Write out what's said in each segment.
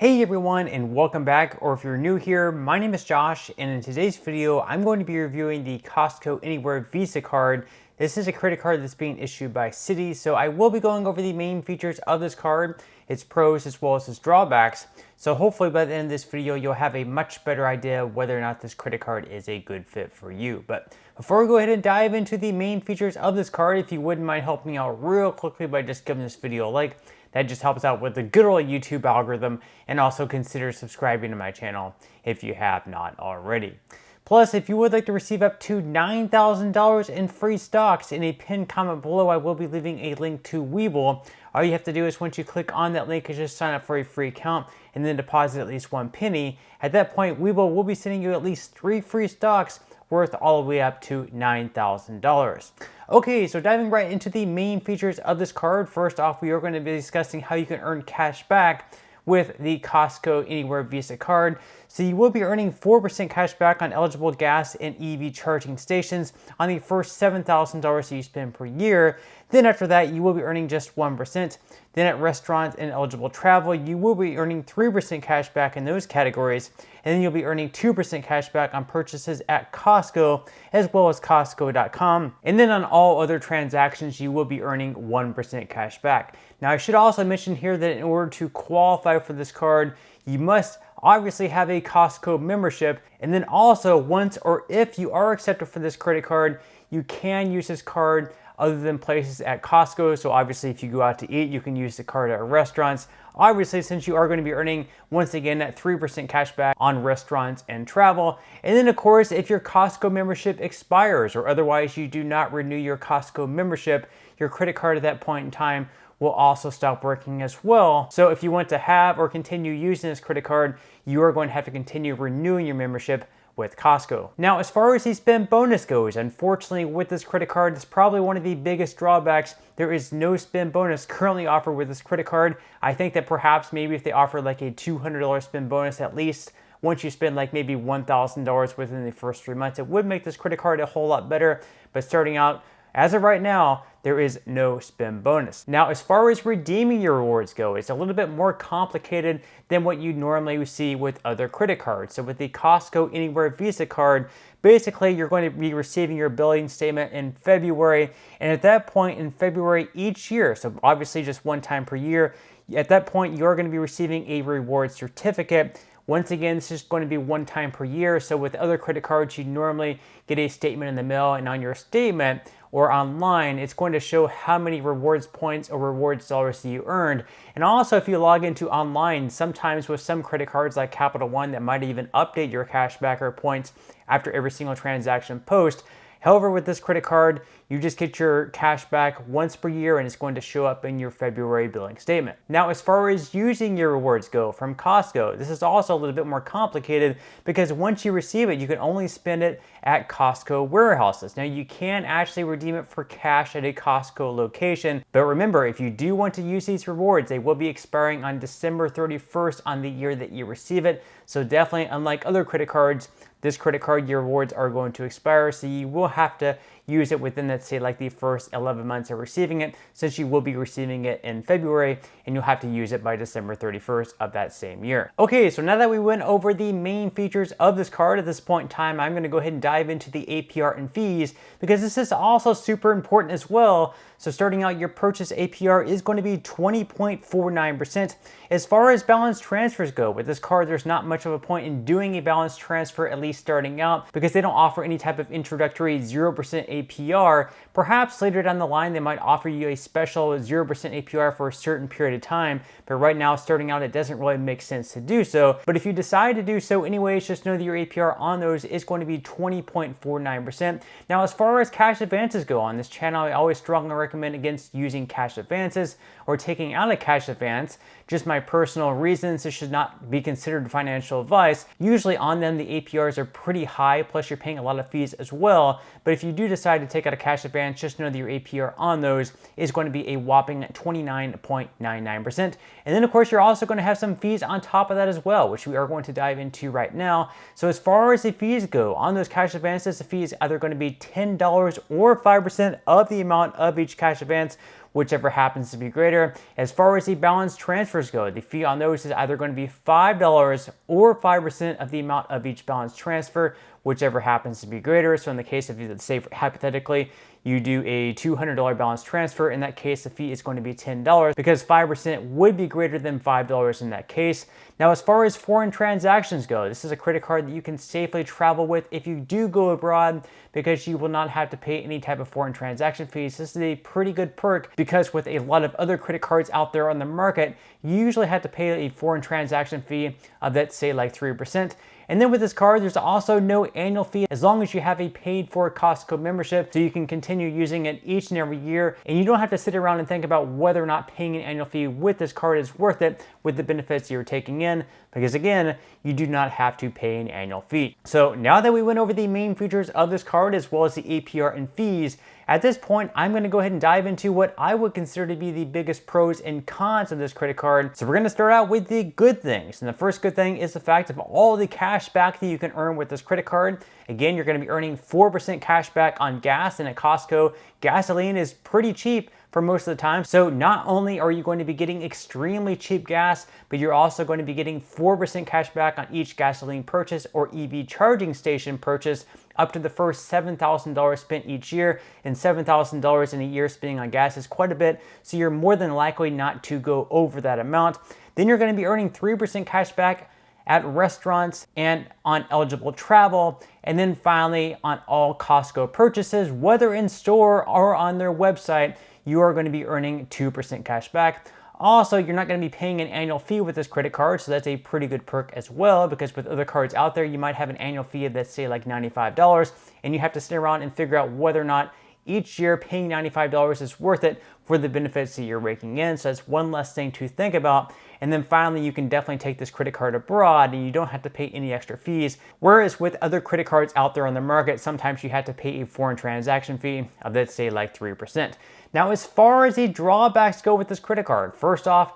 Hey everyone, and welcome back, or if you're new here, my name is Josh, and in today's video, I'm going to be reviewing the Costco Anywhere Visa Card. This is a credit card that's being issued by Citi, so I will be going over the main features of this card, its pros as well as its drawbacks. So hopefully by the end of this video, you'll have a much better idea of whether or not this credit card is a good fit for you. But before we go ahead and dive into the main features of this card, if you wouldn't mind helping me out real quickly by just giving this video a like, that just helps out with the good old YouTube algorithm, and also consider subscribing to my channel if you have not already. Plus, if you would like to receive up to $9,000 in free stocks, in a pinned comment below, I will be leaving a link to Webull. All you have to do is once you click on that link is just sign up for a free account and then deposit at least one penny. At that point, Webull will be sending you at least 3 free stocks worth all the way up to $9,000. Okay, so diving right into the main features of this card. First off, we are going to be discussing how you can earn cash back with the Costco Anywhere Visa Card. So you will be earning 4% cash back on eligible gas and EV charging stations on the first $7,000 that you spend per year. Then after that, you will be earning just 1%. Then at restaurants and eligible travel, you will be earning 3% cash back in those categories. And then you'll be earning 2% cash back on purchases at Costco, as well as Costco.com. And then on all other transactions, you will be earning 1% cash back. Now, I should also mention here that in order to qualify for this card, you must obviously have a Costco membership. And then also, once or if you are accepted for this credit card, you can use this card other than places at Costco. So obviously, if you go out to eat, you can use the card at restaurants. Obviously, since you are going to be earning, once again, that 3% cash back on restaurants and travel. And then, of course, if your Costco membership expires or otherwise you do not renew your Costco membership, your credit card at that point in time will also stop working as well. So if you want to have or continue using this credit card, you are going to have to continue renewing your membership with Costco. Now, as far as the spend bonus goes, unfortunately with this credit card, it's probably one of the biggest drawbacks. There is no spend bonus currently offered with this credit card. I think that perhaps maybe if they offer like a $200 spend bonus at least, once you spend like maybe $1,000 within the first 3 months, it would make this credit card a whole lot better. But starting out, as of right now, there is no spend bonus. Now, as far as redeeming your rewards go, it's a little bit more complicated than what you normally see with other credit cards. So with the Costco Anywhere Visa Card, basically you're going to be receiving your billing statement in February. And at that point in February each year, so obviously just one time per year, at that point you're going to be receiving a reward certificate. Once again, this is going to be one time per year. So with other credit cards, you normally get a statement in the mail, and on your statement or online, it's going to show how many rewards points or rewards dollars that you earned. And also, if you log into online, sometimes with some credit cards like Capital One that might even update your cashback or points after every single transaction post. However, with this credit card, you just get your cash back once per year and it's going to show up in your February billing statement. Now, as far as using your rewards go from Costco, this is also a little bit more complicated because once you receive it, you can only spend it at Costco warehouses. Now, you can actually redeem it for cash at a Costco location, but remember, if you do want to use these rewards, they will be expiring on December 31st on the year that you receive it. So definitely, unlike other credit cards, this credit card, your rewards are going to expire, so you will have to use it within, let's say, like the first 11 months of receiving it, since you will be receiving it in February, and you'll have to use it by December 31st of that same year. Okay, so now that we went over the main features of this card, at this point in time, I'm going to go ahead and dive into the APR and fees, because this is also super important as well. So starting out, your purchase APR is going to be 20.49%. As far as balance transfers go, with this card, there's not much of a point in doing a balance transfer, at least starting out, because they don't offer any type of introductory 0% APR. Perhaps later down the line, they might offer you a special 0% APR for a certain period of time, but right now, starting out, it doesn't really make sense to do so. But if you decide to do so anyways, just know that your APR on those is going to be 20.49%. Now, as far as cash advances go on this channel, I always strongly recommend against using cash advances or taking out a cash advance. Just my personal reasons, this should not be considered financial advice. Usually on them, the APRs are pretty high, plus you're paying a lot of fees as well. But if you do decide to take out a cash advance, just know that your APR on those is going to be a whopping 29.99%. And then of course, you're also going to have some fees on top of that as well, which we are going to dive into right now. So as far as the fees go, on those cash advances, the fee is either going to be $10 or 5% of the amount of each cash advance, whichever happens to be greater. As far as the balance transfers go, the fee on those is either going to be $5 or 5% of the amount of each balance transfer, whichever happens to be greater. So in the case of, let's say hypothetically, you do a $200 balance transfer, in that case the fee is going to be $10 because 5% would be greater than $5 in that case. Now as far as foreign transactions go, this is a credit card that you can safely travel with if you do go abroad because you will not have to pay any type of foreign transaction fees. This is a pretty good perk because with a lot of other credit cards out there on the market, you usually have to pay a foreign transaction fee of, let's say, like 3%. And then with this card, there's also no annual fee as long as you have a paid for Costco membership, so you can continue using it each and every year. And you don't have to sit around and think about whether or not paying an annual fee with this card is worth it with the benefits you're taking in, because again, you do not have to pay an annual fee. So now that we went over the main features of this card as well as the APR and fees, at this point, I'm going to go ahead and dive into what I would consider to be the biggest pros and cons of this credit card. So we're going to start out with the good things. And the first good thing is the fact of all the cash back that you can earn with this credit card. Again, you're going to be earning 4% cash back on gas, and at Costco, gasoline is pretty cheap for most of the time. So not only are you going to be getting extremely cheap gas, but you're also going to be getting 4% cash back on each gasoline purchase or EV charging station purchase up to the first $7,000 spent each year. And $7,000 in a year spending on gas is quite a bit, so you're more than likely not to go over that amount. Then you're going to be earning 3% cash back at restaurants and on eligible travel. And then finally, on all Costco purchases, whether in store or on their website, you are going to be earning 2% cash back. Also, you're not going to be paying an annual fee with this credit card, so that's a pretty good perk as well, because with other cards out there, you might have an annual fee of, let's say, like $95, and you have to sit around and figure out whether or not each year paying $95 is worth it for the benefits that you're raking in. So that's one less thing to think about. And then finally, you can definitely take this credit card abroad and you don't have to pay any extra fees. Whereas with other credit cards out there on the market, sometimes you have to pay a foreign transaction fee of, let's say, like 3%. Now, as far as the drawbacks go with this credit card, first off,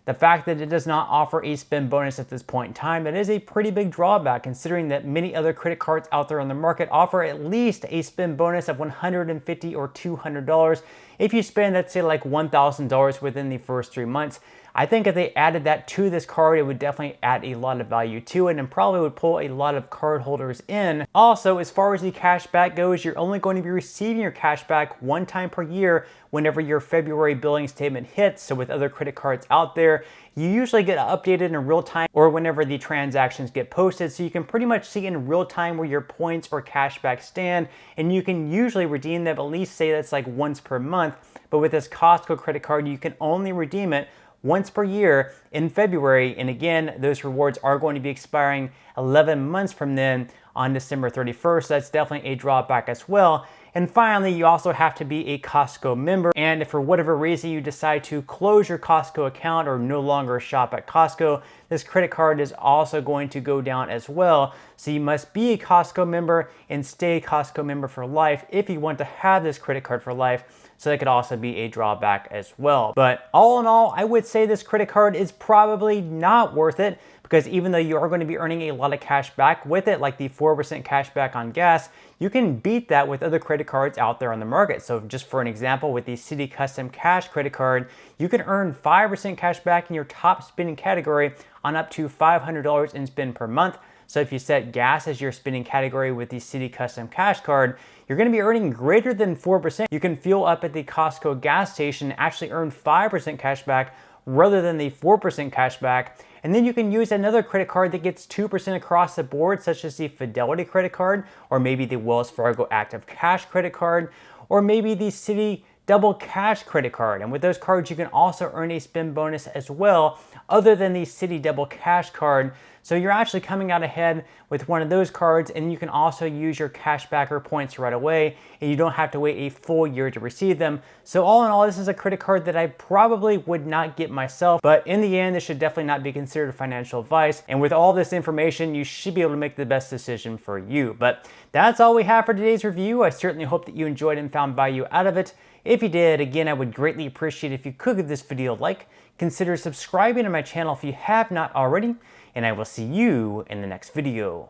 the fact that it does not offer a spend bonus at this point in time, that is a pretty big drawback considering that many other credit cards out there on the market offer at least a spend bonus of $150 or $200 if you spend, let's say, like $1,000 within the first 3 months. I think if they added that to this card, it would definitely add a lot of value to it and probably would pull a lot of card holders in. Also, as far as the cash back goes, you're only going to be receiving your cash back one time per year whenever your February billing statement hits. So with other credit cards out there, you usually get updated in real time or whenever the transactions get posted. So you can pretty much see in real time where your points or cash back stand, and you can usually redeem them, at least say that's like once per month. But with this Costco credit card, you can only redeem it once per year in February. And again, those rewards are going to be expiring 11 months from then on December 31st. So that's definitely a drawback as well. And finally, you also have to be a Costco member. And if for whatever reason you decide to close your Costco account or no longer shop at Costco, this credit card is also going to go down as well. So you must be a Costco member and stay a Costco member for life if you want to have this credit card for life. So that could also be a drawback as well. But all in all, I would say this credit card is probably not worth it, because even though you are going to be earning a lot of cash back with it, like the 4% cash back on gas, you can beat that with other credit cards out there on the market. So just for an example, with the Citi Custom Cash credit card, you can earn 5% cash back in your top spending category on up to $500 in spend per month. So if you set gas as your spending category with the Citi Custom Cash card, you're going to be earning greater than 4%. You can fuel up at the Costco gas station and actually earn 5% cash back rather than the 4% cash back. And then you can use another credit card that gets 2% across the board, such as the Fidelity credit card, or maybe the Wells Fargo Active Cash credit card, or maybe the Citi Double Cash credit card. And with those cards, you can also earn a spend bonus as well, other than the Citi Double Cash card. So you're actually coming out ahead with one of those cards, and you can also use your cashbacker points right away, and you don't have to wait a full year to receive them. So all in all, this is a credit card that I probably would not get myself, but in the end, this should definitely not be considered financial advice. And with all this information, you should be able to make the best decision for you. But that's all we have for today's review. I certainly hope that you enjoyed and found value out of it. If you did, again, I would greatly appreciate if you could give this video a like, consider subscribing to my channel if you have not already, and I will see you in the next video.